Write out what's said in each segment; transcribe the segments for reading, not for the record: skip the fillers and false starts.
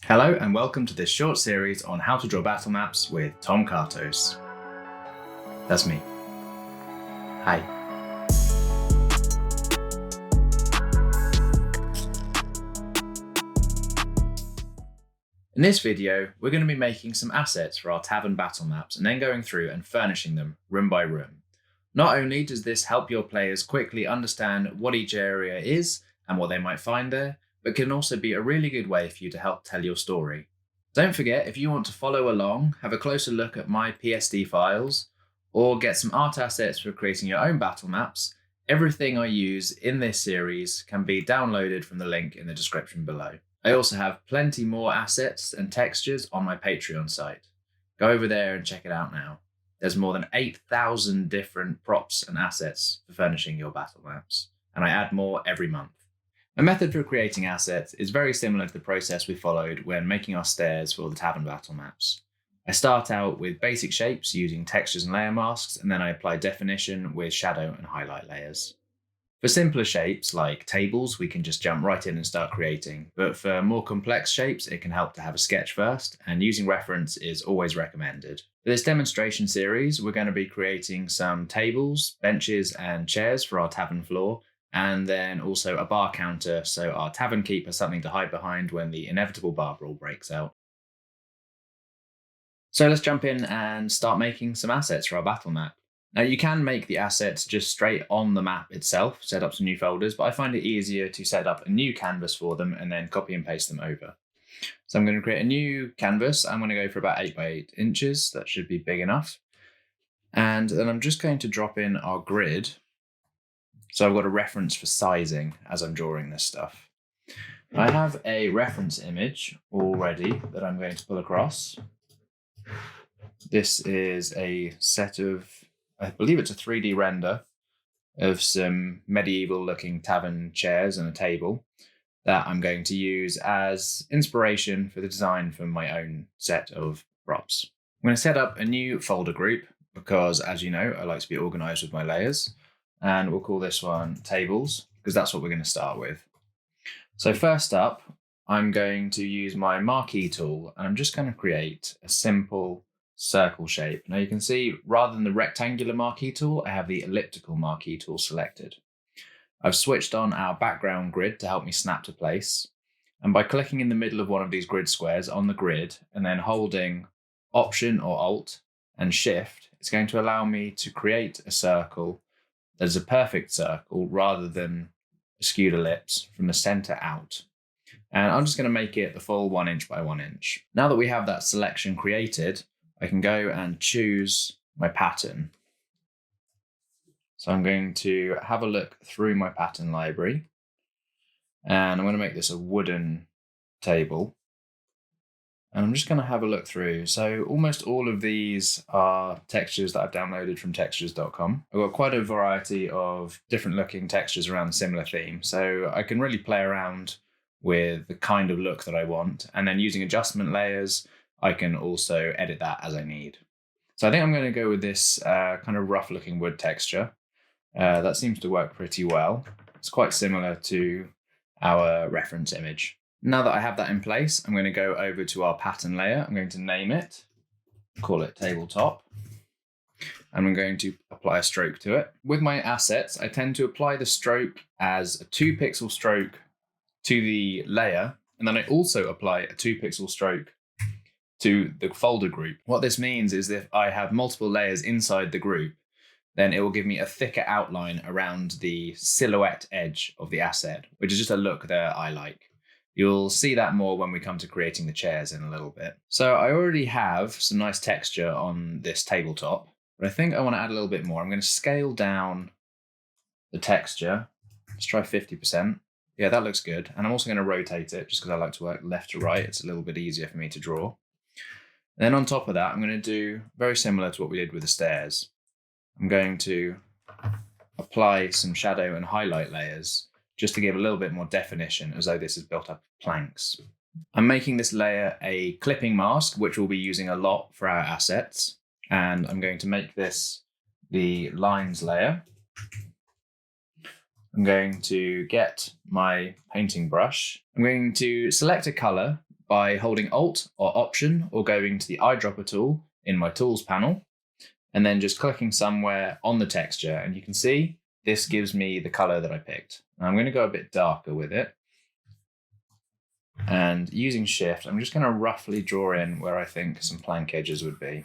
Hello and welcome to this short series on how to draw battle maps with Tom Kartos. That's me. Hi. In this video, we're going to be making some assets for our tavern battle maps and then going through and furnishing them room by room. Not only does this help your players quickly understand what each area is and what they might find there, but can also be a really good way for you to help tell your story. Don't forget, if you want to follow along, have a closer look at my PSD files, or get some art assets for creating your own battle maps, everything I use in this series can be downloaded from the link in the description below. I also have plenty more assets and textures on my Patreon site. Go over there and check it out now. There's more than 8,000 different props and assets for furnishing your battle maps, and I add more every month. My method for creating assets is very similar to the process we followed when making our stairs for the tavern battle maps. I start out with basic shapes using textures and layer masks, and then I apply definition with shadow and highlight layers. For simpler shapes like tables, we can just jump right in and start creating, but for more complex shapes, it can help to have a sketch first, and using reference is always recommended. For this demonstration series, we're going to be creating some tables, benches, and chairs for our tavern floor, and then also a bar counter so our tavern keep has something to hide behind when the inevitable bar brawl breaks out. So let's jump in and start making some assets for our battle map. Now you can make the assets just straight on the map itself, set up some new folders, but I find it easier to set up a new canvas for them and then copy and paste them over. So I'm going to create a new canvas. I'm going to go for about 8 by 8 inches. That should be big enough. And then I'm just going to drop in our grid. So I've got a reference for sizing as I'm drawing this stuff. I have a reference image already that I'm going to pull across. This is a set of, I believe it's a 3D render of some medieval looking tavern chairs and a table that I'm going to use as inspiration for the design for my own set of props. I'm going to set up a new folder group because, as you know, I like to be organized with my layers. And we'll call this one tables because that's what we're going to start with. So first up, I'm going to use my marquee tool and I'm just going to create a simple circle shape. Now you can see rather than the rectangular marquee tool, I have the elliptical marquee tool selected. I've switched on our background grid to help me snap to place. And by clicking in the middle of one of these grid squares on the grid and then holding Option or Alt and Shift, it's going to allow me to create a circle that is a perfect circle rather than a skewed ellipse from the center out. And I'm just going to make it the full 1 inch by 1 inch. Now that we have that selection created, I can go and choose my pattern. So I'm going to have a look through my pattern library and I'm going to make this a wooden table. And I'm just going to have a look through. So almost all of these are textures that I've downloaded from textures.com. I've got quite a variety of different looking textures around a similar theme. So I can really play around with the kind of look that I want. And then using adjustment layers, I can also edit that as I need. So I think I'm going to go with this kind of rough looking wood texture. That seems to work pretty well. It's quite similar to our reference image. Now that I have that in place, I'm going to go over to our pattern layer. I'm going to name it, call it tabletop, and I'm going to apply a stroke to it. With my assets, I tend to apply the stroke as a 2 pixel stroke to the layer, and then I also apply a 2 pixel stroke to the folder group. What this means is that if I have multiple layers inside the group, then it will give me a thicker outline around the silhouette edge of the asset, which is just a look that I like. You'll see that more when we come to creating the chairs in a little bit. So I already have some nice texture on this tabletop, but I think I want to add a little bit more. I'm going to scale down the texture. Let's try 50%. Yeah, that looks good. And I'm also going to rotate it just because I like to work left to right. It's a little bit easier for me to draw. And then on top of that, I'm going to do very similar to what we did with the stairs. I'm going to apply some shadow and highlight layers just to give a little bit more definition as though this is built up of planks. I'm making this layer a clipping mask, which we'll be using a lot for our assets. And I'm going to make this the lines layer. I'm going to get my painting brush. I'm going to select a color by holding Alt or Option or going to the eyedropper tool in my Tools panel, and then just clicking somewhere on the texture. And you can see this gives me the color that I picked. Now I'm going to go a bit darker with it. And using Shift, I'm just going to roughly draw in where I think some plank edges would be.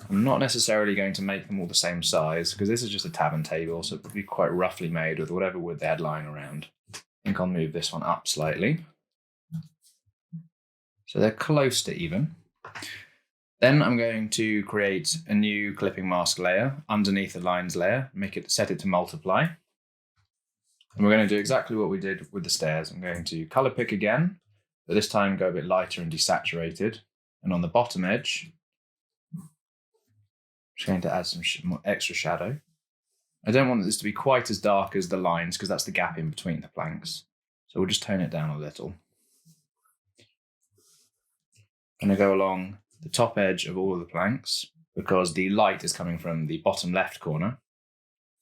I'm not necessarily going to make them all the same size because this is just a tavern table, so it would be quite roughly made with whatever wood they had lying around. I think I'll move this one up slightly. So they're close to even. Then I'm going to create a new clipping mask layer underneath the lines layer, set it to multiply. And we're going to do exactly what we did with the stairs. I'm going to color pick again, but this time go a bit lighter and desaturated. And on the bottom edge, I'm just going to add some extra shadow. I don't want this to be quite as dark as the lines because that's the gap in between the planks. So we'll just tone it down a little. I'm going to go along the top edge of all of the planks because the light is coming from the bottom left corner.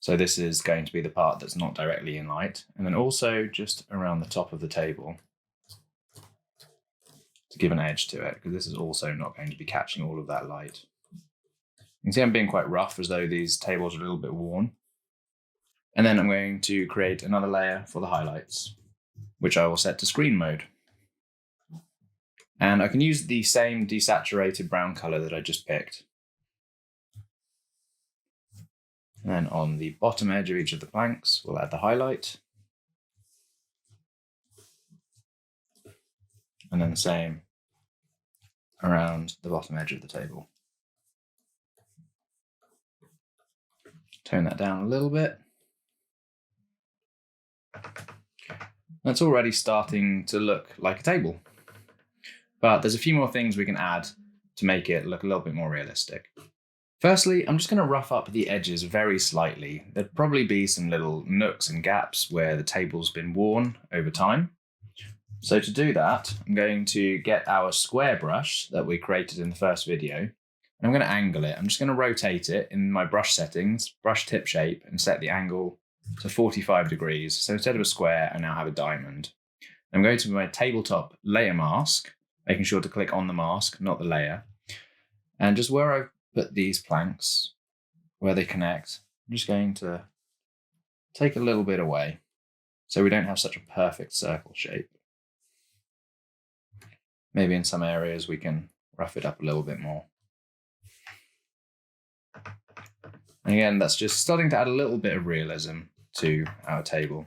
So this is going to be the part that's not directly in light. And then also just around the top of the table to give an edge to it, because this is also not going to be catching all of that light. You can see I'm being quite rough as though these tables are a little bit worn. And then I'm going to create another layer for the highlights, which I will set to screen mode. And I can use the same desaturated brown color that I just picked. And then on the bottom edge of each of the planks, we'll add the highlight. And then the same around the bottom edge of the table. Tone that down a little bit. That's already starting to look like a table. But there's a few more things we can add to make it look a little bit more realistic. Firstly, I'm just going to rough up the edges very slightly. There'd probably be some little nooks and gaps where the table's been worn over time. So to do that, I'm going to get our square brush that we created in the first video, and I'm going to angle it. I'm just going to rotate it in my brush settings, brush tip shape, and set the angle to 45 degrees. So instead of a square, I now have a diamond. I'm going to my tabletop layer mask, making sure to click on the mask, not the layer. And just where I've put these planks, where they connect, I'm just going to take a little bit away so we don't have such a perfect circle shape. Maybe in some areas we can rough it up a little bit more. And again, that's just starting to add a little bit of realism to our table.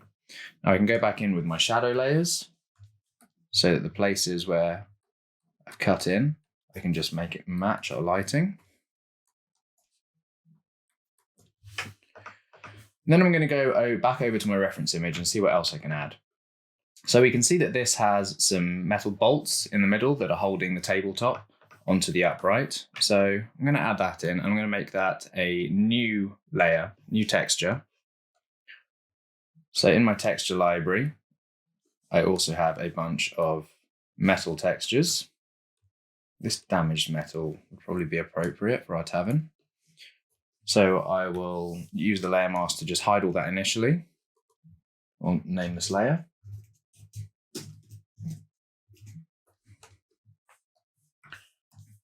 Now I can go back in with my shadow layers so that the places where I've cut in, I can just make it match our lighting. And then I'm going to go back over to my reference image and see what else I can add. So we can see that this has some metal bolts in the middle that are holding the tabletop onto the upright. So I'm going to add that in, and I'm going to make that a new layer, new texture. So in my texture library, I also have a bunch of metal textures. This damaged metal would probably be appropriate for our tavern. So I will use the layer mask to just hide all that initially. I'll name this layer.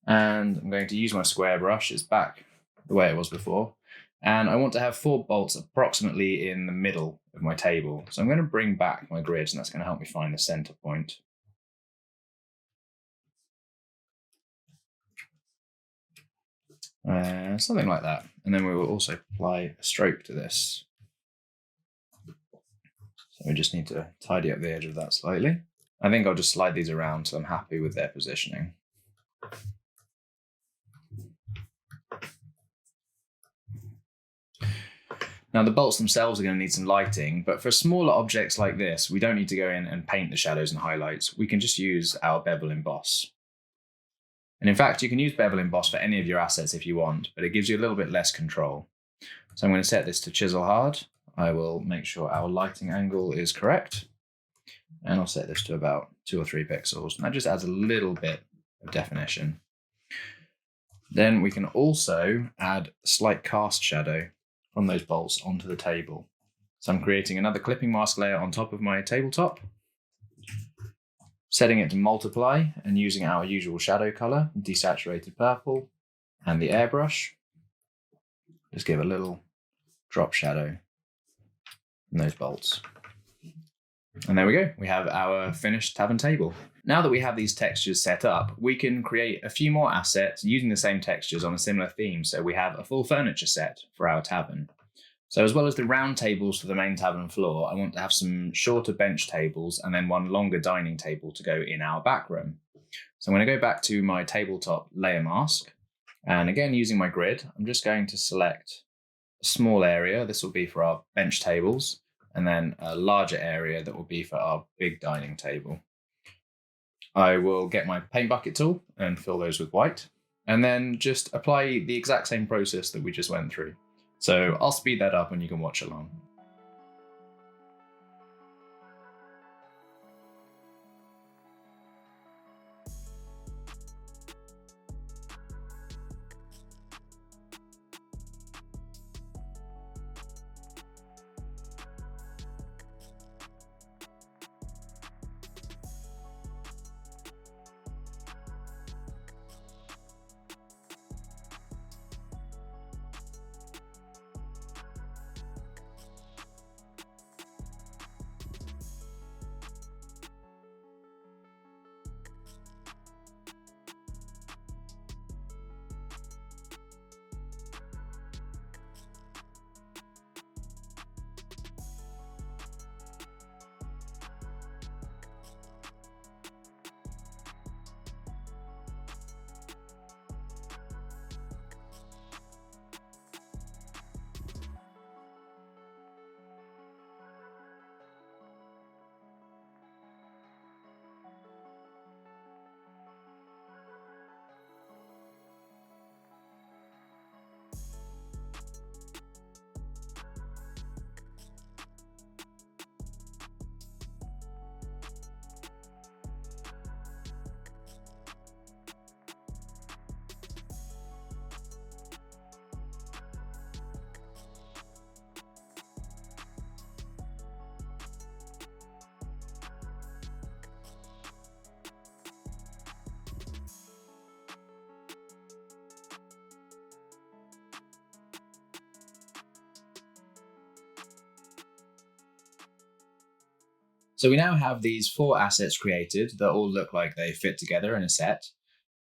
And I'm going to use my square brush. It's back the way it was before. And I want to have 4 bolts approximately in the middle of my table. So I'm going to bring back my grids, and that's going to help me find the center point. Something like that. And then we will also apply a stroke to this. So we just need to tidy up the edge of that slightly. I think I'll just slide these around so I'm happy with their positioning. Now the bolts themselves are going to need some lighting, but for smaller objects like this, we don't need to go in and paint the shadows and highlights. We can just use our bevel emboss. And in fact, you can use bevel emboss for any of your assets if you want, but it gives you a little bit less control. So I'm going to set this to chisel hard. I will make sure our lighting angle is correct. And I'll set this to about 2 or 3 pixels. And that just adds a little bit of definition. Then we can also add a slight cast shadow from those bolts onto the table. So I'm creating another clipping mask layer on top of my tabletop. setting it to multiply and using our usual shadow color, desaturated purple, and the airbrush. Just give a little drop shadow from those bolts. And there we go. We have our finished tavern table. Now that we have these textures set up, we can create a few more assets using the same textures on a similar theme. So we have a full furniture set for our tavern. So as well as the round tables for the main tavern floor, I want to have some shorter bench tables and then one longer dining table to go in our back room. So I'm going to go back to my tabletop layer mask. And again, using my grid, I'm just going to select a small area. This will be for our bench tables, and then a larger area that will be for our big dining table. I will get my paint bucket tool and fill those with white, and then just apply the exact same process that we just went through. So I'll speed that up and you can watch along. So we now have these 4 assets created that all look like they fit together in a set,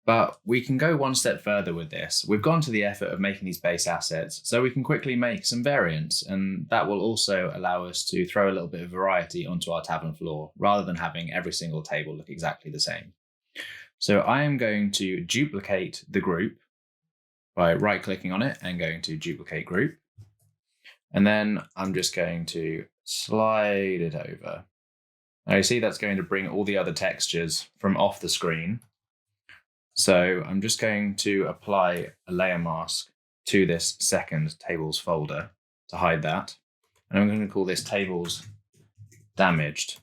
but we can go one step further with this. We've gone to the effort of making these base assets, so we can quickly make some variants, and that will also allow us to throw a little bit of variety onto our tavern floor, rather than having every single table look exactly the same. So I am going to duplicate the group by right-clicking on it and going to duplicate group. And then I'm just going to slide it over. Now you see that's going to bring all the other textures from off the screen. So I'm just going to apply a layer mask to this second tables folder to hide that. And I'm going to call this tables damaged.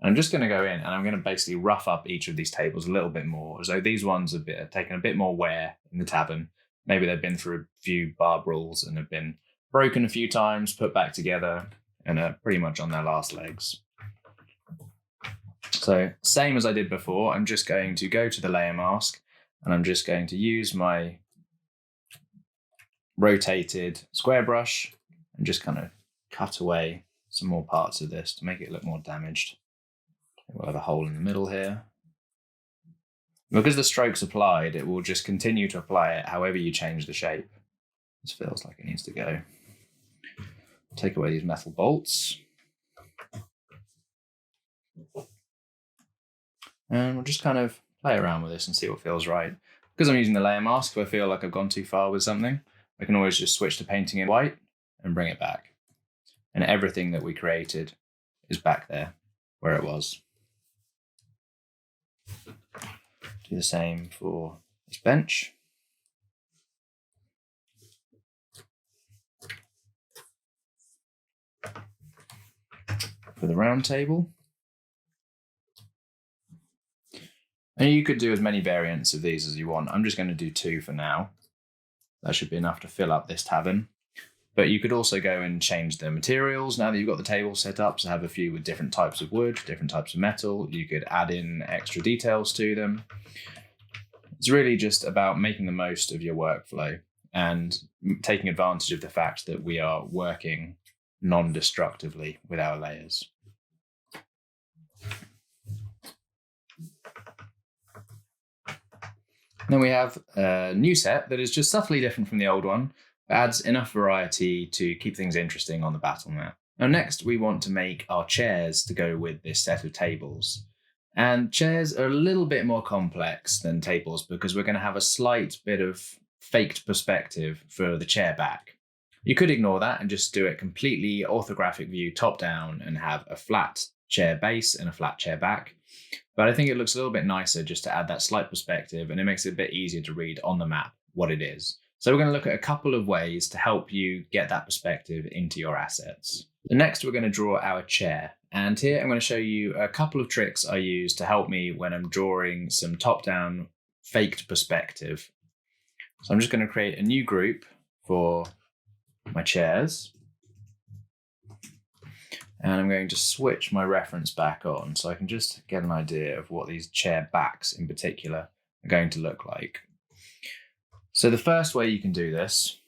And I'm just going to go in and I'm going to basically rough up each of these tables a little bit more. So these ones have taken a bit more wear in the tavern. Maybe they've been through a few bar brawls and have been broken a few times, put back together, and are pretty much on their last legs. So same as I did before, I'm just going to go to the layer mask and I'm just going to use my rotated square brush and just kind of cut away some more parts of this to make it look more damaged. We'll have a hole in the middle here. Because the stroke's applied, it will just continue to apply it however you change the shape. This feels like it needs to go. Take away these metal bolts. And we'll just kind of play around with this and see what feels right. Because I'm using the layer mask, if I feel like I've gone too far with something, I can always just switch to painting in white and bring it back. And everything that we created is back there where it was. Do the same for this bench. For the round table. And you could do as many variants of these as you want. I'm just going to do 2 for now. That should be enough to fill up this tavern. But you could also go and change the materials now that you've got the table set up. So have a few with different types of wood, different types of metal. You could add in extra details to them. It's really just about making the most of your workflow and taking advantage of the fact that we are working non-destructively with our layers. Then we have a new set that is just subtly different from the old one, but adds enough variety to keep things interesting on the battle map. Now next we want to make our chairs to go with this set of tables. And chairs are a little bit more complex than tables because we're going to have a slight bit of faked perspective for the chair back. You could ignore that and just do it completely orthographic view top down and have a flat chair base and a flat chair back. But I think it looks a little bit nicer just to add that slight perspective, and it makes it a bit easier to read on the map what it is. So we're going to look at a couple of ways to help you get that perspective into your assets. Next, we're going to draw our chair. And here I'm going to show you a couple of tricks I use to help me when I'm drawing some top-down faked perspective. So I'm just going to create a new group for my chairs. And I'm going to switch my reference back on so I can just get an idea of what these chair backs in particular are going to look like. So the first way you can do this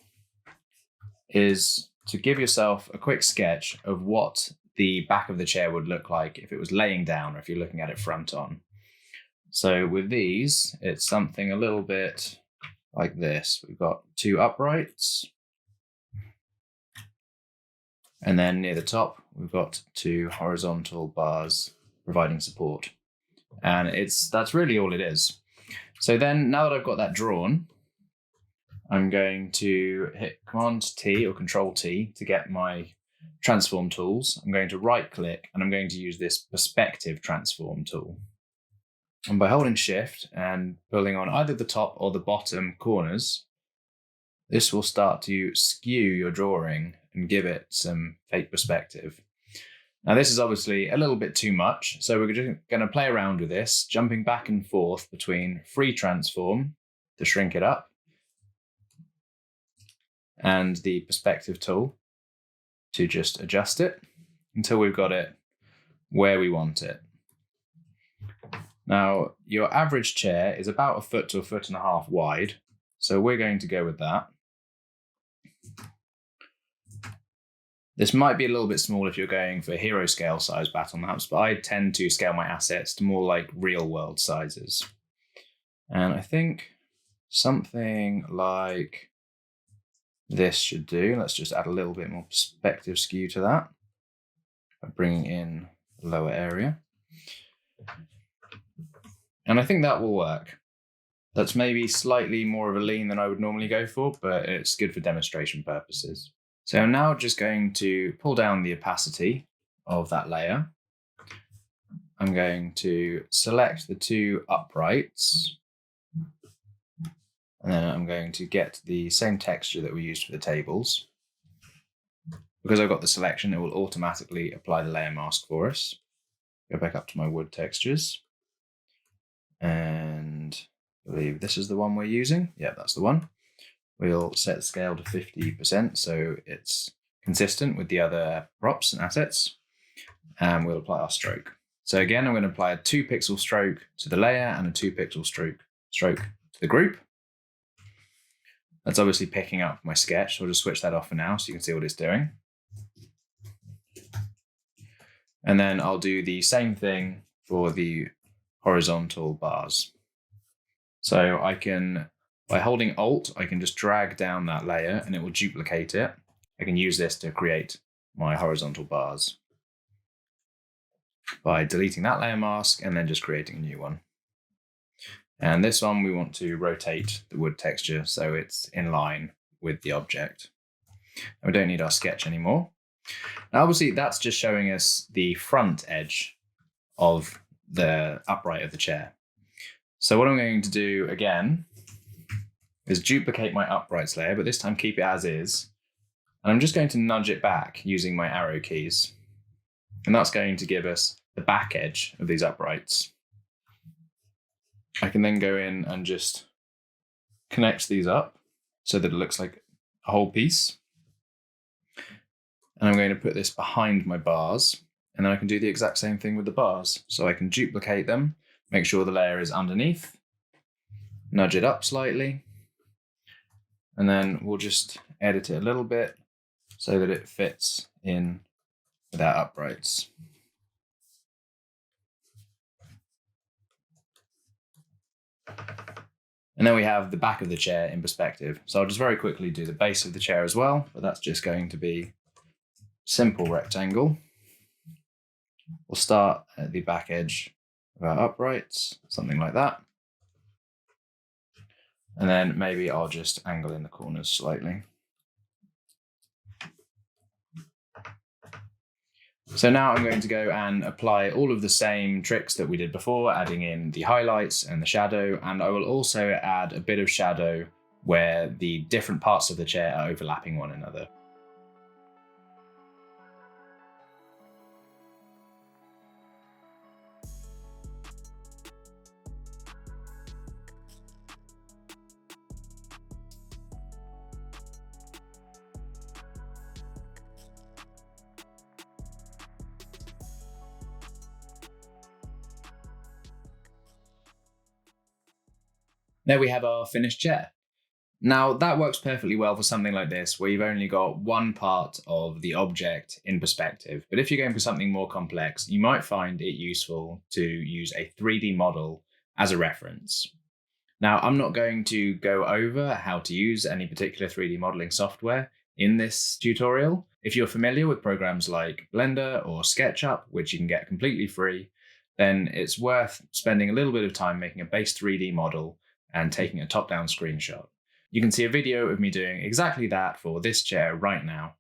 is to give yourself a quick sketch of what the back of the chair would look like if it was laying down or if you're looking at it front on. So with these, it's something a little bit like this. We've got two uprights. And then near the top, we've got two horizontal bars providing support. And that's really all it is. So then now that I've got that drawn, I'm going to hit Command T or Control T to get my transform tools. I'm going to right click and I'm going to use this perspective transform tool. And by holding Shift and pulling on either the top or the bottom corners, this will start to skew your drawing and give it some fake perspective. Now this is obviously a little bit too much, so we're just going to play around with this, jumping back and forth between free transform to shrink it up and the perspective tool to just adjust it until we've got it where we want it. Now your average chair is about 1 foot to 1.5 foot wide, so we're going to go with that. This might be a little bit small if you're going for hero scale size battle maps, but I tend to scale my assets to more like real world sizes. And I think something like this should do. Let's just add a little bit more perspective skew to that by bringing in the lower area. And I think that will work. That's maybe slightly more of a lean than I would normally go for, but it's good for demonstration purposes. So I'm now just going to pull down the opacity of that layer. I'm going to select the two uprights. And then I'm going to get the same texture that we used for the tables. Because I've got the selection, it will automatically apply the layer mask for us. Go back up to my wood textures. And I believe this is the one we're using. Yeah, that's the one. We'll set the scale to 50% so it's consistent with the other props and assets. And we'll apply our stroke. So again, I'm going to apply a 2 pixel stroke to the layer and a 2 pixel stroke to the group. That's obviously picking up my sketch. So I'll just switch that off for now so you can see what it's doing. And then I'll do the same thing for the horizontal bars. So I can, by holding Alt, I can just drag down that layer and it will duplicate it. I can use this to create my horizontal bars by deleting that layer mask and then just creating a new one. And this one, we want to rotate the wood texture so it's in line with the object. And we don't need our sketch anymore. Now, obviously, that's just showing us the front edge of the upright of the chair. So what I'm going to do again is duplicate my uprights layer, but this time keep it as is. And I'm just going to nudge it back using my arrow keys. And that's going to give us the back edge of these uprights. I can then go in and just connect these up so that it looks like a whole piece. And I'm going to put this behind my bars, and then I can do the exact same thing with the bars. So I can duplicate them, make sure the layer is underneath, nudge it up slightly, and then we'll just edit it a little bit so that it fits in with our uprights. And then we have the back of the chair in perspective. So I'll just very quickly do the base of the chair as well, but that's just going to be simple rectangle. We'll start at the back edge of our uprights, something like that. And then maybe I'll just angle in the corners slightly. So now I'm going to go and apply all of the same tricks that we did before, adding in the highlights and the shadow, and I will also add a bit of shadow where the different parts of the chair are overlapping one another. There we have our finished chair. Now that works perfectly well for something like this, where you've only got one part of the object in perspective. But if you're going for something more complex, you might find it useful to use a 3D model as a reference. Now, I'm not going to go over how to use any particular 3D modeling software in this tutorial. If you're familiar with programs like Blender or SketchUp, which you can get completely free, then it's worth spending a little bit of time making a base 3D model and taking a top-down screenshot. You can see a video of me doing exactly that for this chair right now.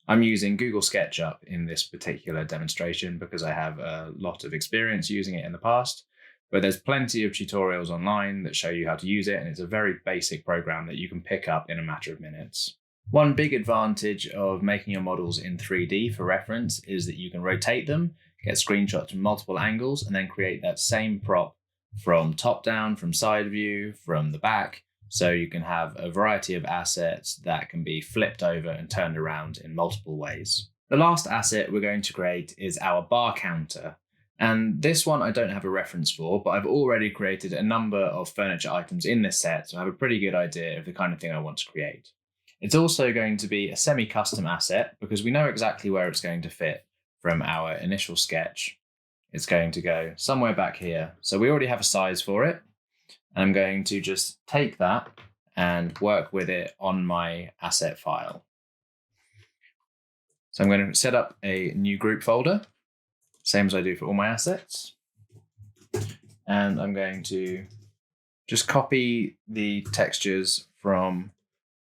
I'm using Google SketchUp in this particular demonstration because I have a lot of experience using it in the past, but there's plenty of tutorials online that show you how to use it, and it's a very basic program that you can pick up in a matter of minutes. One big advantage of making your models in 3D for reference is that you can rotate them, get screenshots from multiple angles, and then create that same prop from top down, from side view, from the back. So you can have a variety of assets that can be flipped over and turned around in multiple ways. The last asset we're going to create is our bar counter. And this one I don't have a reference for, but I've already created a number of furniture items in this set, so I have a pretty good idea of the kind of thing I want to create. It's also going to be a semi-custom asset because we know exactly where it's going to fit from our initial sketch. It's going to go somewhere back here. So we already have a size for it. I'm going to just take that and work with it on my asset file. So I'm going to set up a new group folder, same as I do for all my assets. And I'm going to just copy the textures from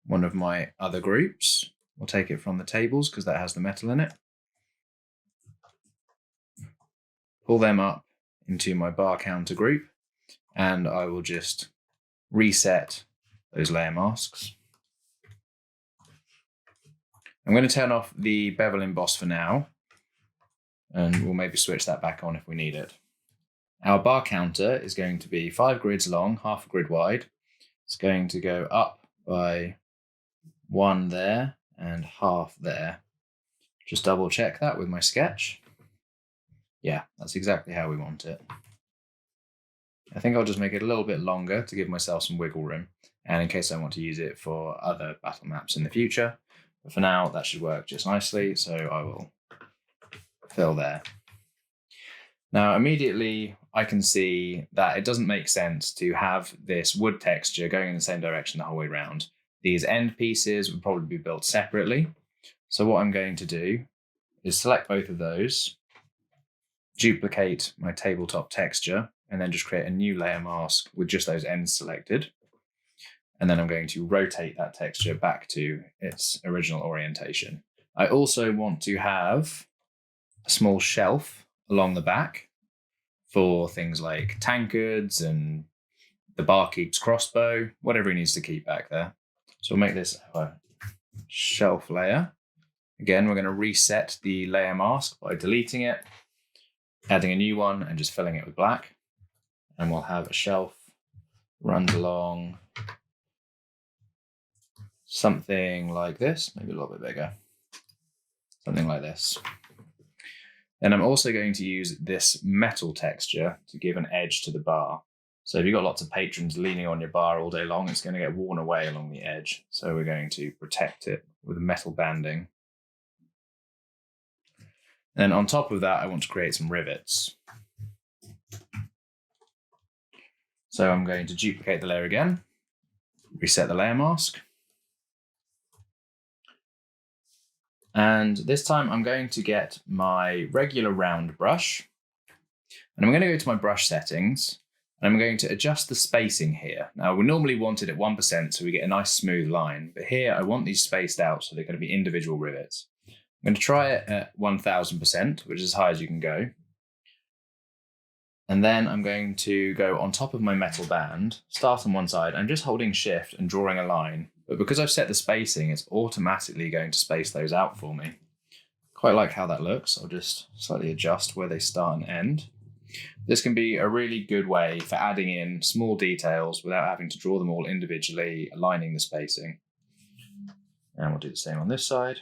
one of my other groups. We'll take it from the tables because that has the metal in it. Pull them up into my bar counter group, and I will just reset those layer masks. I'm going to turn off the bevel emboss for now, and we'll maybe switch that back on if we need it. Our bar counter is going to be 5 grids long, half a grid wide. It's going to go up by 1 there and half there. Just double check that with my sketch. Yeah, that's exactly how we want it. I think I'll just make it a little bit longer to give myself some wiggle room, and in case I want to use it for other battle maps in the future. But for now, that should work just nicely, so I will fill there. Now, immediately I can see that it doesn't make sense to have this wood texture going in the same direction the whole way around. These end pieces would probably be built separately. So what I'm going to do is select both of those, duplicate my tabletop texture, and then just create a new layer mask with just those ends selected. And then I'm going to rotate that texture back to its original orientation. I also want to have a small shelf along the back for things like tankards and the barkeep's crossbow, whatever he needs to keep back there. So we'll make this our shelf layer. Again, we're going to reset the layer mask by deleting it, adding a new one and just filling it with black. And we'll have a shelf runs along something like this, maybe a little bit bigger. something like this. Then I'm also going to use this metal texture to give an edge to the bar. So if you've got lots of patrons leaning on your bar all day long, it's going to get worn away along the edge. So we're going to protect it with metal banding. And on top of that, I want to create some rivets. So I'm going to duplicate the layer again, reset the layer mask. And this time I'm going to get my regular round brush, and I'm going to go to my brush settings, and I'm going to adjust the spacing here. Now we normally want it at 1% so we get a nice smooth line, but here I want these spaced out so they're going to be individual rivets. I'm going to try it at 1000%, which is as high as you can go. And then I'm going to go on top of my metal band, start on one side. I'm just holding shift and drawing a line. But because I've set the spacing, it's automatically going to space those out for me. Quite like how that looks. I'll just slightly adjust where they start and end. This can be a really good way for adding in small details without having to draw them all individually, aligning the spacing. And we'll do the same on this side.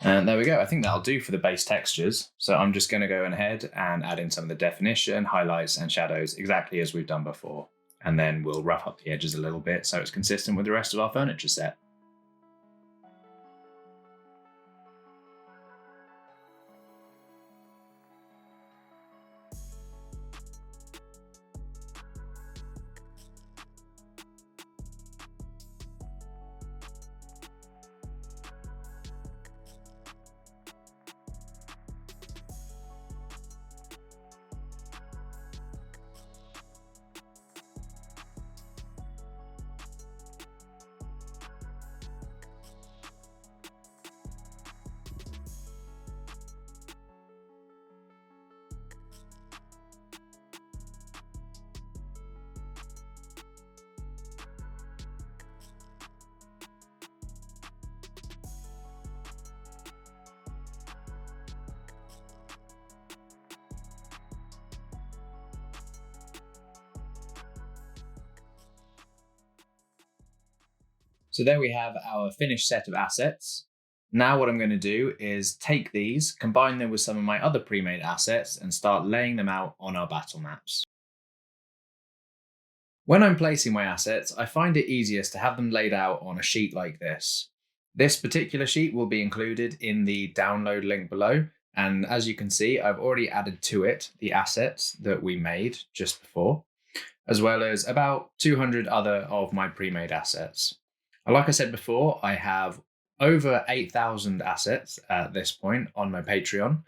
And there we go. I think that'll do for the base textures. So I'm just going to go ahead and add in some of the definition, highlights and shadows exactly as we've done before. And then we'll rough up the edges a little bit so it's consistent with the rest of our furniture set. So there we have our finished set of assets. Now what I'm going to do is take these, combine them with some of my other pre-made assets and start laying them out on our battle maps. When I'm placing my assets, I find it easiest to have them laid out on a sheet like this. This particular sheet will be included in the download link below. And as you can see, I've already added to it the assets that we made just before, as well as about 200 other of my pre-made assets. Like I said before, I have over 8,000 assets at this point on my Patreon.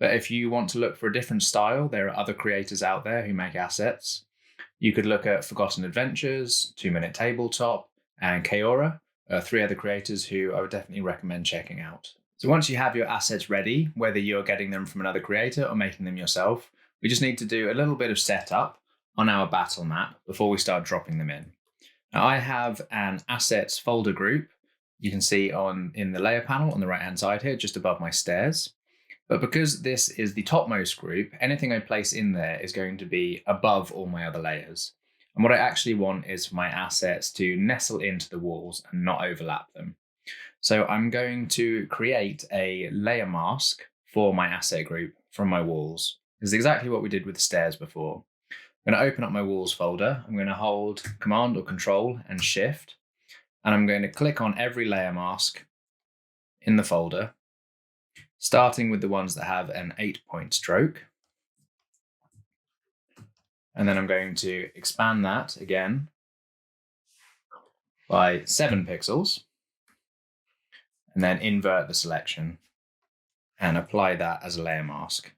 But if you want to look for a different style, there are other creators out there who make assets. You could look at Forgotten Adventures, 2 Minute Tabletop, and Kaora, 3 other creators who I would definitely recommend checking out. So once you have your assets ready, whether you're getting them from another creator or making them yourself, we just need to do a little bit of setup on our battle map before we start dropping them in. Now I have an assets folder group you can see in the layer panel on the right hand side here, just above my stairs. But because this is the topmost group, anything I place in there is going to be above all my other layers. And what I actually want is for my assets to nestle into the walls and not overlap them. So I'm going to create a layer mask for my asset group from my walls. This is exactly what we did with the stairs before. I'm going to open up my walls folder. I'm going to hold Command or Control and Shift. And I'm going to click on every layer mask in the folder, starting with the ones that have an 8-point stroke. And then I'm going to expand that again by 7 pixels. And then invert the selection and apply that as a layer mask.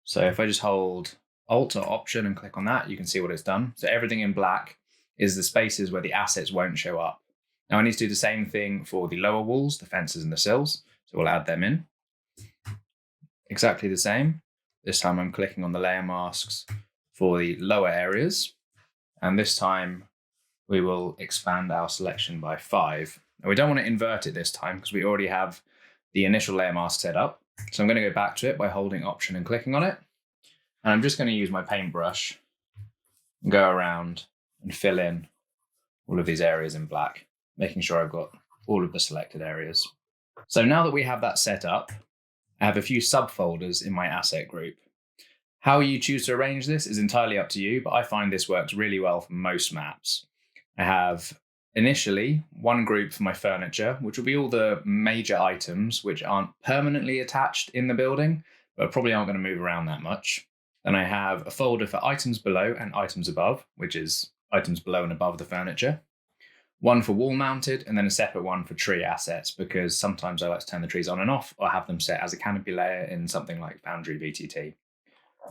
So if I just hold Alt or Option and click on that, you can see what it's done. So everything in black is the spaces where the assets won't show up. Now I need to do the same thing for the lower walls, the fences and the sills. So we'll add them in. Exactly the same. This time I'm clicking on the layer masks for the lower areas. And this time we will expand our selection by 5. Now we don't want to invert it this time because we already have the initial layer mask set up. So I'm going to go back to it by holding Option and clicking on it. And I'm just going to use my paintbrush and go around and fill in all of these areas in black. making sure I've got all of the selected areas. So now that we have that set up, I have a few subfolders in my asset group. How you choose to arrange this is entirely up to you, but I find this works really well for most maps. I have initially one group for my furniture, which will be all the major items which aren't permanently attached in the building, but probably aren't going to move around that much. Then I have a folder for items below and items above, which is items below and above the furniture. One for wall mounted, and then a separate one for tree assets, because sometimes I like to turn the trees on and off or have them set as a canopy layer in something like Foundry VTT.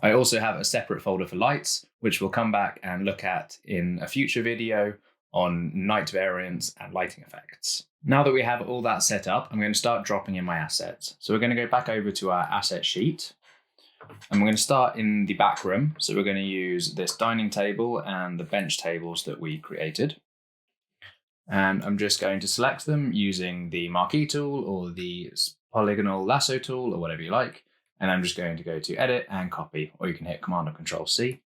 I also have a separate folder for lights, which we'll come back and look at in a future video on night variants and lighting effects. Now that we have all that set up, I'm going to start dropping in my assets. So we're going to go back over to our asset sheet, and we're going to start in the back room. So we're going to use this dining table and the bench tables that we created. And I'm just going to select them using the marquee tool or the polygonal lasso tool or whatever you like. And I'm just going to go to edit and copy, or you can hit Command or Control C.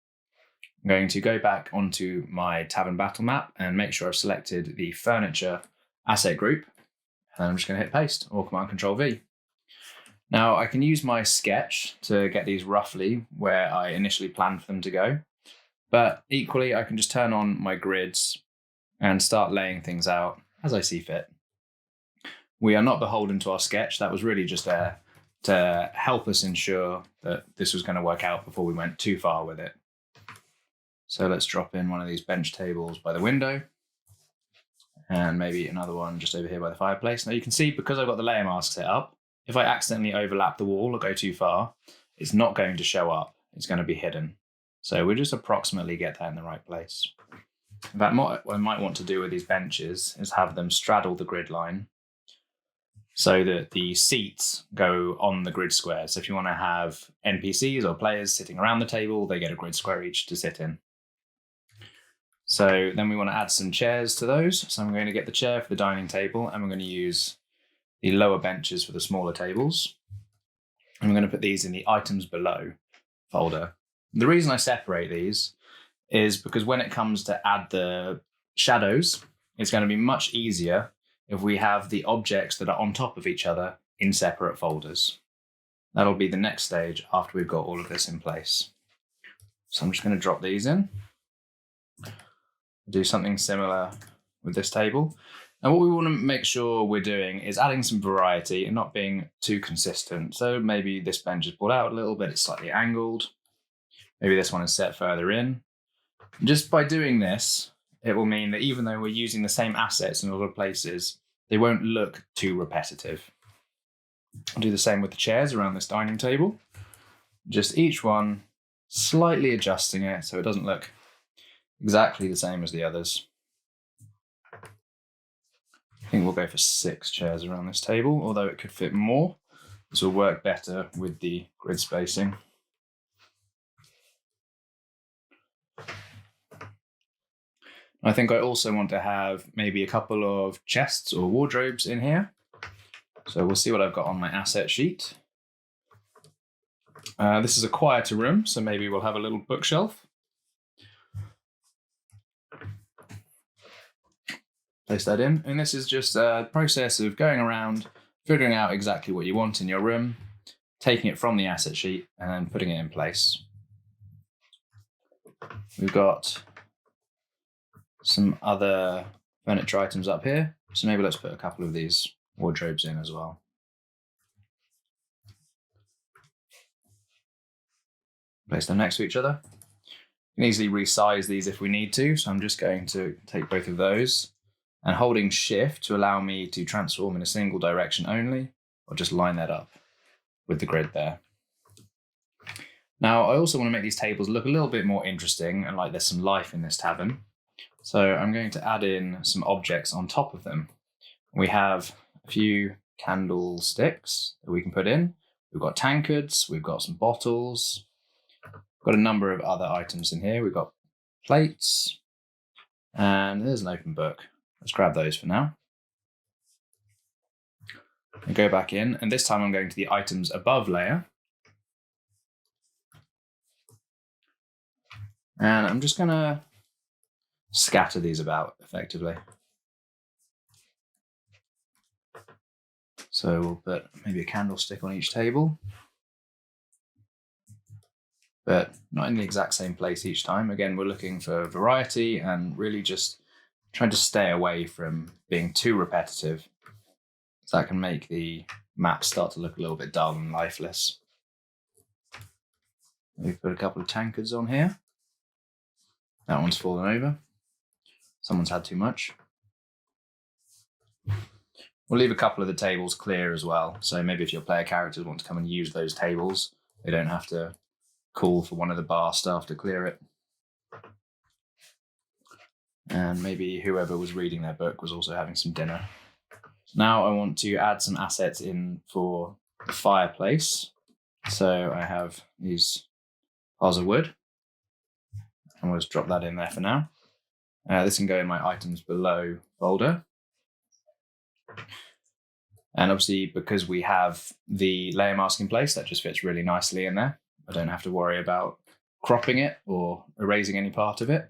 I'm going to go back onto my Tavern battle map and make sure I've selected the furniture asset group. And I'm just going to hit paste or Command Control V. Now I can use my sketch to get these roughly where I initially planned for them to go. But equally, I can just turn on my grids and start laying things out as I see fit. We are not beholden to our sketch. That was really just there to help us ensure that this was going to work out before we went too far with it. So let's drop in one of these bench tables by the window, and maybe another one just over here by the fireplace. Now you can see, because I've got the layer mask set up, if I accidentally overlap the wall or go too far, it's not going to show up. It's going to be hidden. So we'll just approximately get that in the right place. In fact, what I might want to do with these benches is have them straddle the grid line so that the seats go on the grid square. So if you want to have NPCs or players sitting around the table, they get a grid square each to sit in. So then we want to add some chairs to those. So I'm going to get the chair for the dining table, and we're going to use the lower benches for the smaller tables. And we're going to put these in the items below folder. The reason I separate these is because when it comes to add the shadows, it's going to be much easier if we have the objects that are on top of each other in separate folders. That'll be the next stage after we've got all of this in place. So I'm just going to drop these in. Do something similar with this table. And what we want to make sure we're doing is adding some variety and not being too consistent. So maybe this bench is pulled out a little bit, it's slightly angled. Maybe this one is set further in. Just by doing this, it will mean that even though we're using the same assets in other places, they won't look too repetitive. I'll do the same with the chairs around this dining table. Just each one slightly adjusting it so it doesn't look exactly the same as the others. I think we'll go for 6 chairs around this table, although it could fit more. This will work better with the grid spacing. I think I also want to have maybe a couple of chests or wardrobes in here. So we'll see what I've got on my asset sheet. This is a quieter room, so maybe we'll have a little bookshelf. Place that in, and this is just a process of going around, figuring out exactly what you want in your room, taking it from the asset sheet, and then putting it in place. We've got some other furniture items up here, so maybe let's put a couple of these wardrobes in as well. Place them next to each other. You can easily resize these if we need to, so I'm just going to take both of those and holding Shift to allow me to transform in a single direction only, or just line that up with the grid there. Now, I also want to make these tables look a little bit more interesting and like there's some life in this tavern. So I'm going to add in some objects on top of them. We have a few candlesticks that we can put in. We've got tankards, we've got some bottles, we've got a number of other items in here. We've got plates, and there's an open book. Let's grab those for now. And go back in, and this time I'm going to the items above layer. And I'm just going to scatter these about effectively. So we'll put maybe a candlestick on each table, but not in the exact same place each time. Again, we're looking for variety and really just trying to stay away from being too repetitive. So that can make the map start to look a little bit dull and lifeless. We've put a couple of tankards on here. That one's fallen over. Someone's had too much. We'll leave a couple of the tables clear as well. So maybe if your player characters want to come and use those tables, they don't have to call for one of the bar staff to clear it. And maybe whoever was reading their book was also having some dinner. Now I want to add some assets in for the fireplace. So I have these piles of wood, and we'll just drop that in there for now. This can go in my items below folder. And obviously, because we have the layer mask in place, that just fits really nicely in there. I don't have to worry about cropping it or erasing any part of it.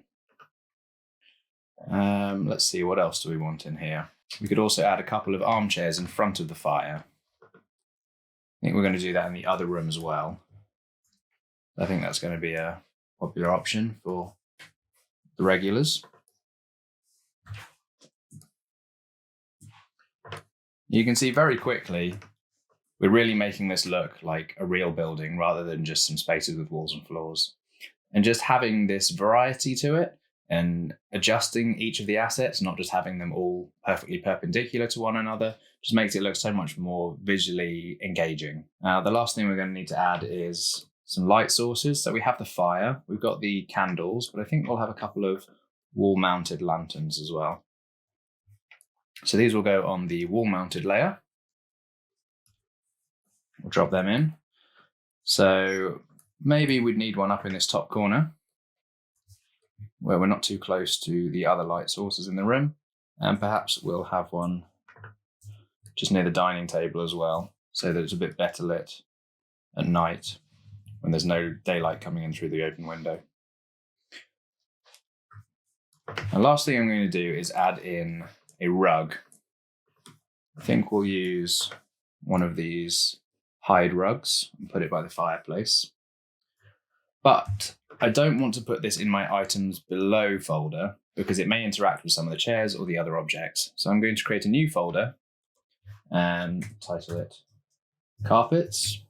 Let's see, what else do we want in here? We could also add a couple of armchairs in front of the fire. I think we're going to do that in the other room as well. I think that's going to be a popular option for the regulars. You can see very quickly, we're really making this look like a real building rather than just some spaces with walls and floors. And just having this variety to it and adjusting each of the assets, not just having them all perfectly perpendicular to one another, just makes it look so much more visually engaging. Now, the last thing we're going to need to add is some light sources. So we have the fire, we've got the candles, but I think we'll have a couple of wall-mounted lanterns as well. So these will go on the wall-mounted layer. We'll drop them in. So maybe we'd need one up in this top corner where we're not too close to the other light sources in the room. And perhaps we'll have one just near the dining table as well, so that it's a bit better lit at night when there's no daylight coming in through the open window. And last thing I'm going to do is add in a rug. I think we'll use one of these hide rugs and put it by the fireplace. But I don't want to put this in my items below folder because it may interact with some of the chairs or the other objects. So I'm going to create a new folder and title it Carpets.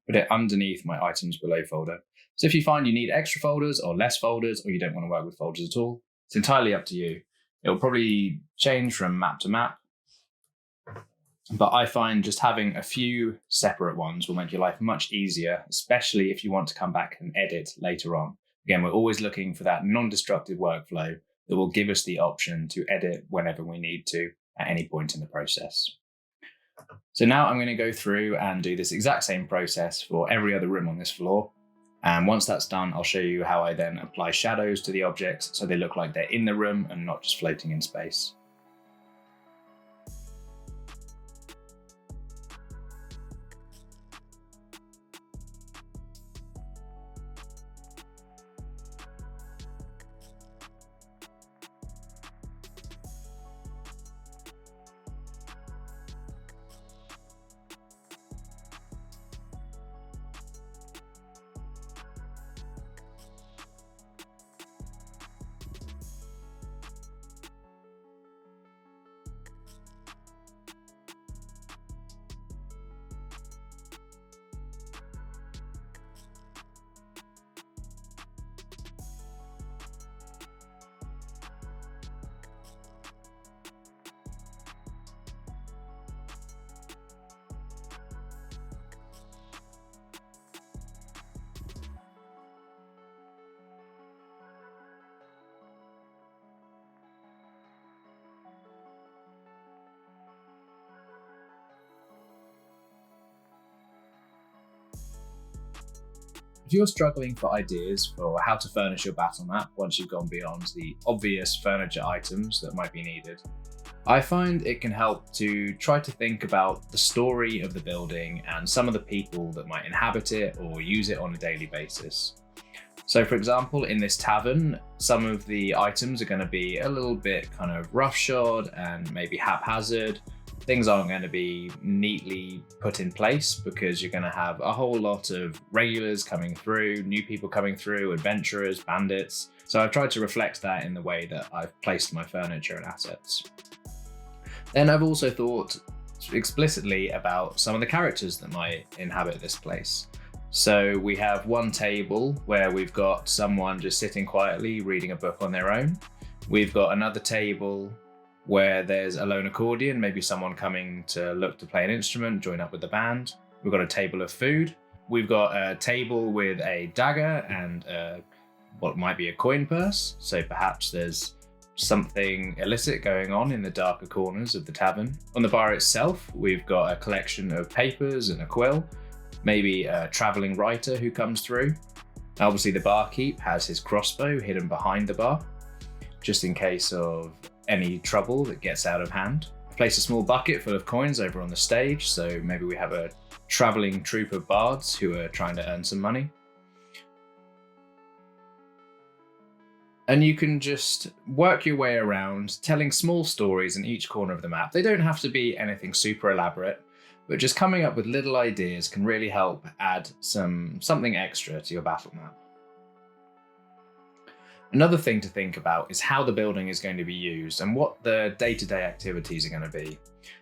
Put it underneath my items below folder. So if you find you need extra folders or less folders, or you don't want to work with folders at all, it's entirely up to you. It'll probably change from map to map, but I find just having a few separate ones will make your life much easier, especially if you want to come back and edit later on. Again, we're always looking for that non-destructive workflow that will give us the option to edit whenever we need to at any point in the process. So now I'm going to go through and do this exact same process for every other room on this floor. And once that's done, I'll show you how I then apply shadows to the objects so they look like they're in the room and not just floating in space. If you're struggling for ideas for how to furnish your battle map once you've gone beyond the obvious furniture items that might be needed, I find it can help to try to think about the story of the building and some of the people that might inhabit it or use it on a daily basis. So for example, in this tavern, some of the items are going to be a little bit kind of roughshod and maybe haphazard. things aren't going to be neatly put in place because you're going to have a whole lot of regulars coming through, new people coming through, adventurers, bandits. So I've tried to reflect that in the way that I've placed my furniture and assets. Then I've also thought explicitly about some of the characters that might inhabit this place. So we have one table where we've got someone just sitting quietly reading a book on their own. We've got another table where there's a lone accordion, maybe someone coming to look to play an instrument, join up with the band. We've got a table of food. We've got a table with a dagger and what might be a coin purse. So perhaps there's something illicit going on in the darker corners of the tavern. On the bar itself, we've got a collection of papers and a quill, maybe a traveling writer who comes through. Obviously, the barkeep has his crossbow hidden behind the bar, just in case of any trouble that gets out of hand. I've placed a small bucket full of coins over on the stage, so maybe we have a traveling troupe of bards who are trying to earn some money. And you can just work your way around telling small stories in each corner of the map. They don't have to be anything super elaborate, but just coming up with little ideas can really help add something extra to your battle map. Another thing to think about is how the building is going to be used and what the day-to-day activities are going to be.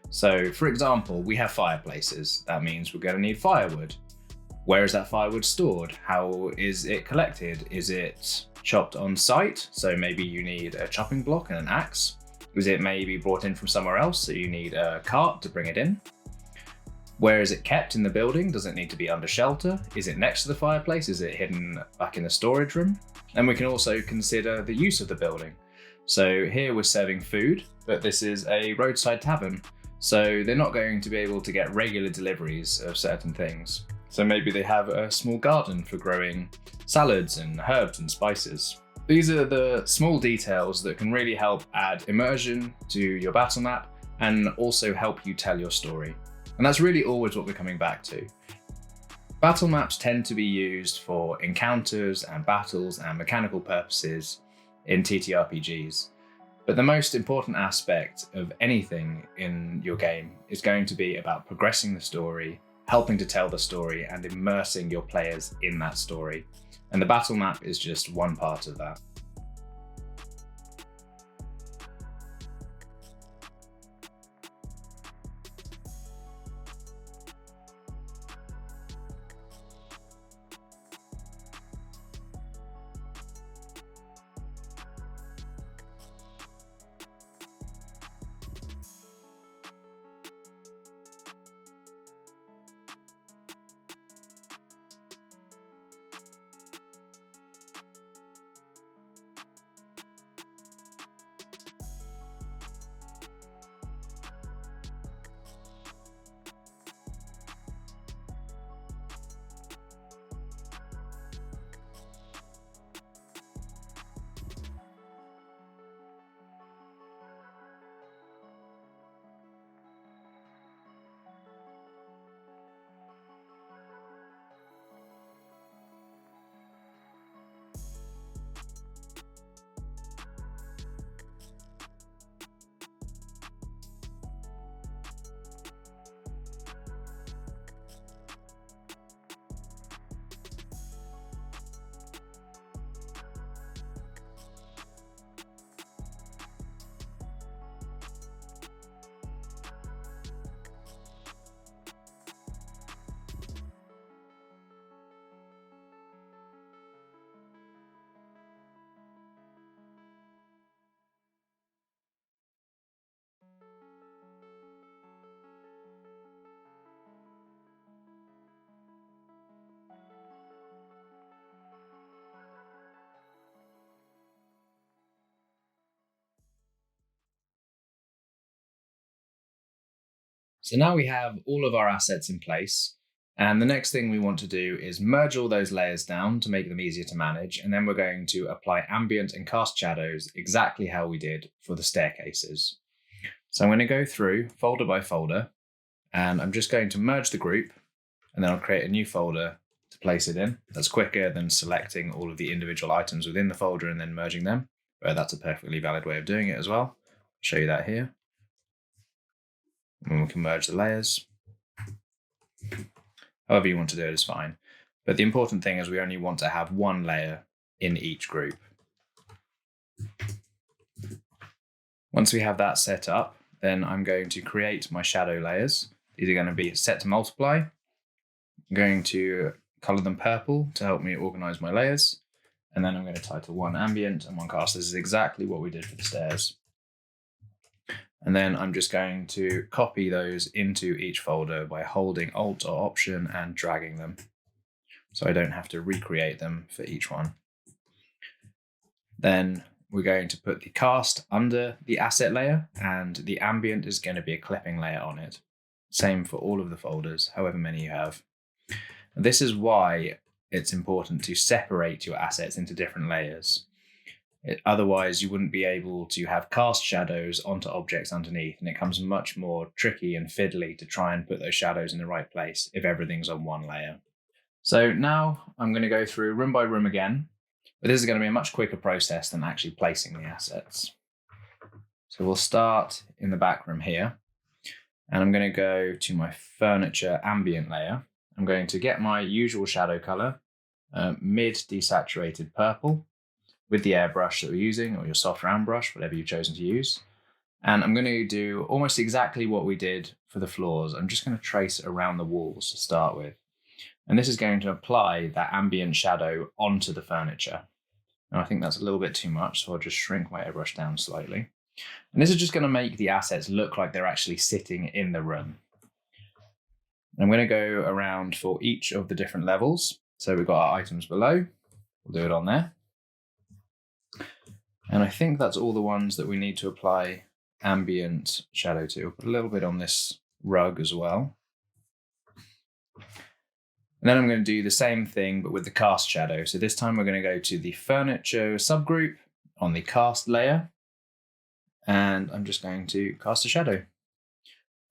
So, for example, we have fireplaces. That means we're going to need firewood. Where is that firewood stored? How is it collected? Is it chopped on site? So maybe you need a chopping block and an axe. Is it maybe brought in from somewhere else? So you need a cart to bring it in. Where is it kept in the building? Does it need to be under shelter? Is it next to the fireplace? Is it hidden back in the storage room? And we can also consider the use of the building. So here we're serving food, but this is a roadside tavern. So they're not going to be able to get regular deliveries of certain things. So maybe they have a small garden for growing salads and herbs and spices. These are the small details that can really help add immersion to your battle map and also help you tell your story. And that's really always what we're coming back to. Battle maps tend to be used for encounters and battles and mechanical purposes in TTRPGs. But the most important aspect of anything in your game is going to be about progressing the story, helping to tell the story, and immersing your players in that story. And the battle map is just one part of that. So now we have all of our assets in place, and the next thing we want to do is merge all those layers down to make them easier to manage, and then we're going to apply ambient and cast shadows exactly how we did for the staircases. So I'm going to go through folder by folder, and I'm just going to merge the group, and then I'll create a new folder to place it in. That's quicker than selecting all of the individual items within the folder and then merging them, but that's a perfectly valid way of doing it as well. I'll show you that here. And we can merge the layers. However you want to do it is fine. But the important thing is we only want to have one layer in each group. Once we have that set up, then I'm going to create my shadow layers. These are going to be set to multiply. I'm going to color them purple to help me organize my layers. And then I'm going to title one ambient and one cast. This is exactly what we did for the stairs. And then I'm just going to copy those into each folder by holding Alt or Option and dragging them, so I don't have to recreate them for each one. Then we're going to put the cast under the asset layer, and the ambient is going to be a clipping layer on it. Same for all of the folders, however many you have. And this is why it's important to separate your assets into different layers. Otherwise, you wouldn't be able to have cast shadows onto objects underneath, and it becomes much more tricky and fiddly to try and put those shadows in the right place if everything's on one layer. So now I'm going to go through room by room again, but this is going to be a much quicker process than actually placing the assets. So we'll start in the back room here, and I'm going to go to my furniture ambient layer. I'm going to get my usual shadow color, mid desaturated purple, with the airbrush that we're using, or your soft round brush, whatever you've chosen to use. And I'm going to do almost exactly what we did for the floors. I'm just going to trace around the walls to start with. And this is going to apply that ambient shadow onto the furniture. And I think that's a little bit too much, so I'll just shrink my airbrush down slightly. And this is just going to make the assets look like they're actually sitting in the room. I'm going to go around for each of the different levels. So we've got our items below. We'll do it on there. And I think that's all the ones that we need to apply ambient shadow to. I'll put a little bit on this rug as well. And then I'm going to do the same thing, but with the cast shadow. So this time we're going to go to the furniture subgroup on the cast layer. And I'm just going to cast a shadow.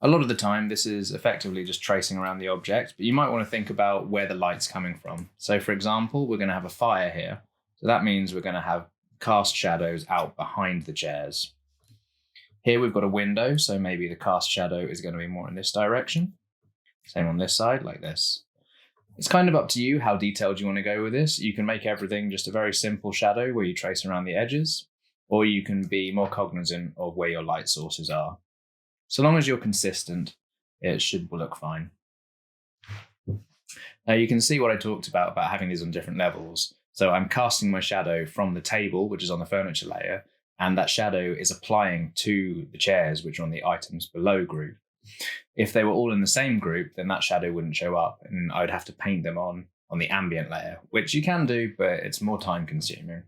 A lot of the time, this is effectively just tracing around the object, but you might want to think about where the light's coming from. So for example, we're going to have a fire here. So that means we're going to have cast shadows out behind the chairs. Here we've got a window, so maybe the cast shadow is going to be more in this direction. Same on this side, like this. It's kind of up to you how detailed you want to go with this. You can make everything just a very simple shadow where you trace around the edges, or you can be more cognizant of where your light sources are. So long as you're consistent, it should look fine. Now you can see what I talked about having these on different levels. So I'm casting my shadow from the table, which is on the furniture layer, and that shadow is applying to the chairs, which are on the items below group. If they were all in the same group, then that shadow wouldn't show up, and I would have to paint them on the ambient layer, which you can do, but it's more time consuming.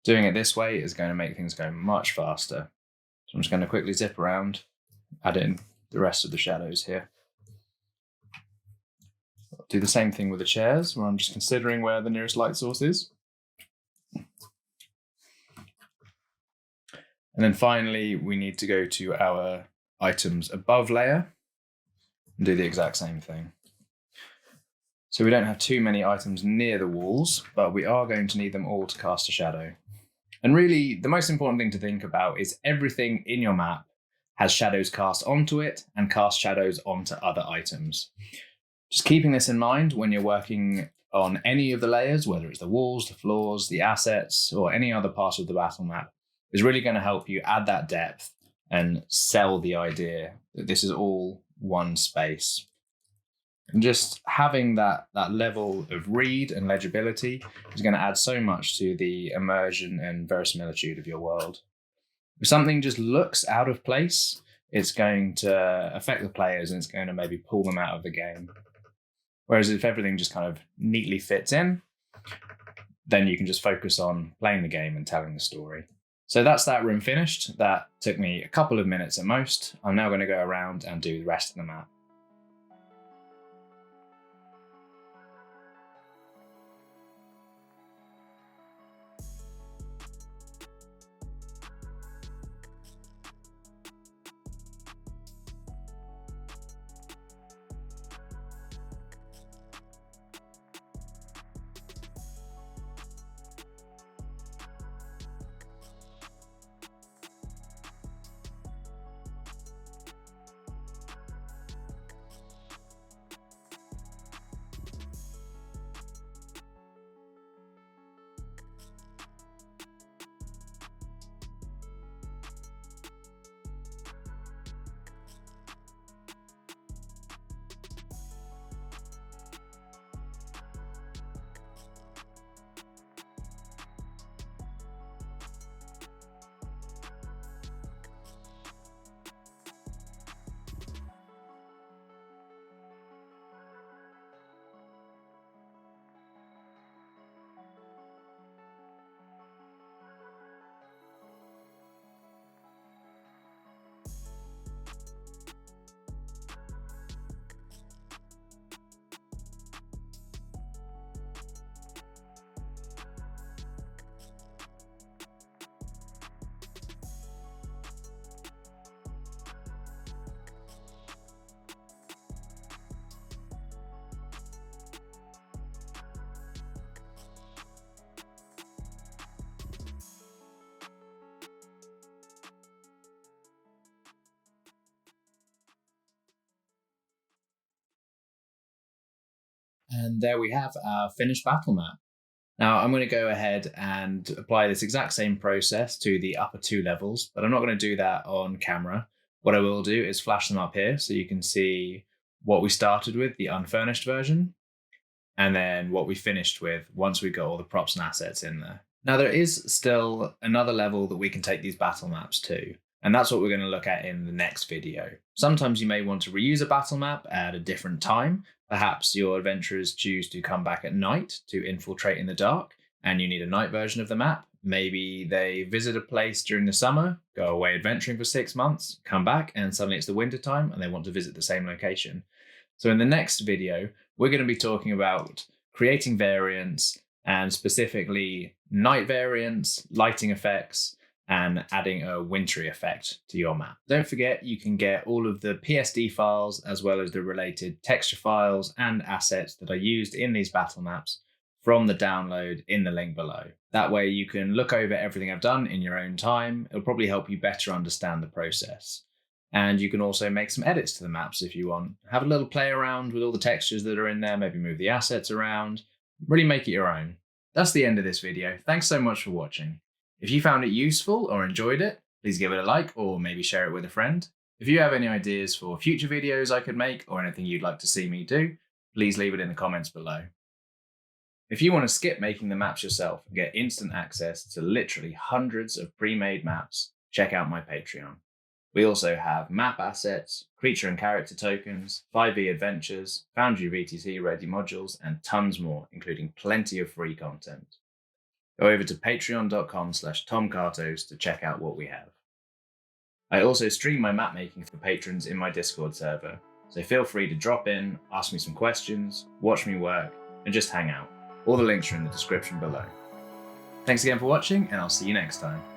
Doing it this way is going to make things go much faster. So I'm just going to quickly zip around, add in the rest of the shadows here. I'll do the same thing with the chairs, where I'm just considering where the nearest light source is. And then finally, we need to go to our items above layer and do the exact same thing. So we don't have too many items near the walls, but we are going to need them all to cast a shadow. And really, the most important thing to think about is everything in your map has shadows cast onto it and cast shadows onto other items. Just keeping this in mind when you're working on any of the layers, whether it's the walls, the floors, the assets, or any other part of the battle map, is really going to help you add that depth and sell the idea that this is all one space. And just having that level of read and legibility is going to add so much to the immersion and verisimilitude of your world. If something just looks out of place, it's going to affect the players and it's going to maybe pull them out of the game. Whereas if everything just kind of neatly fits in, then you can just focus on playing the game and telling the story. So that's that room finished. That took me a couple of minutes at most. I'm now going to go around and do the rest of the map. And there we have our finished battle map. Now I'm going to go ahead and apply this exact same process to the upper 2 levels, but I'm not going to do that on camera. What I will do is flash them up here so you can see what we started with, the unfurnished version, and then what we finished with once we got all the props and assets in there. Now there is still another level that we can take these battle maps to, and that's what we're going to look at in the next video. Sometimes you may want to reuse a battle map at a different time. Perhaps your adventurers choose to come back at night to infiltrate in the dark, and you need a night version of the map. Maybe they visit a place during the summer, go away adventuring for 6 months, come back, and suddenly it's the winter time and they want to visit the same location. So in the next video, we're going to be talking about creating variants, and specifically night variants, lighting effects, and adding a wintry effect to your map. Don't forget, you can get all of the PSD files as well as the related texture files and assets that are used in these battle maps from the download in the link below. That way you can look over everything I've done in your own time. It'll probably help you better understand the process. And you can also make some edits to the maps if you want. Have a little play around with all the textures that are in there, maybe move the assets around, really make it your own. That's the end of this video. Thanks so much for watching. If you found it useful or enjoyed it, please give it a like or maybe share it with a friend. If you have any ideas for future videos I could make or anything you'd like to see me do, please leave it in the comments below. If you want to skip making the maps yourself and get instant access to literally hundreds of pre-made maps, check out my Patreon. We also have map assets, creature and character tokens, 5e adventures, Foundry VTC ready modules, and tons more, including plenty of free content. Go over to patreon.com/tomcartos to check out what we have. I also stream my map making for patrons in my Discord server, so feel free to drop in, ask me some questions, watch me work, and just hang out. All the links are in the description below. Thanks again for watching, and I'll see you next time.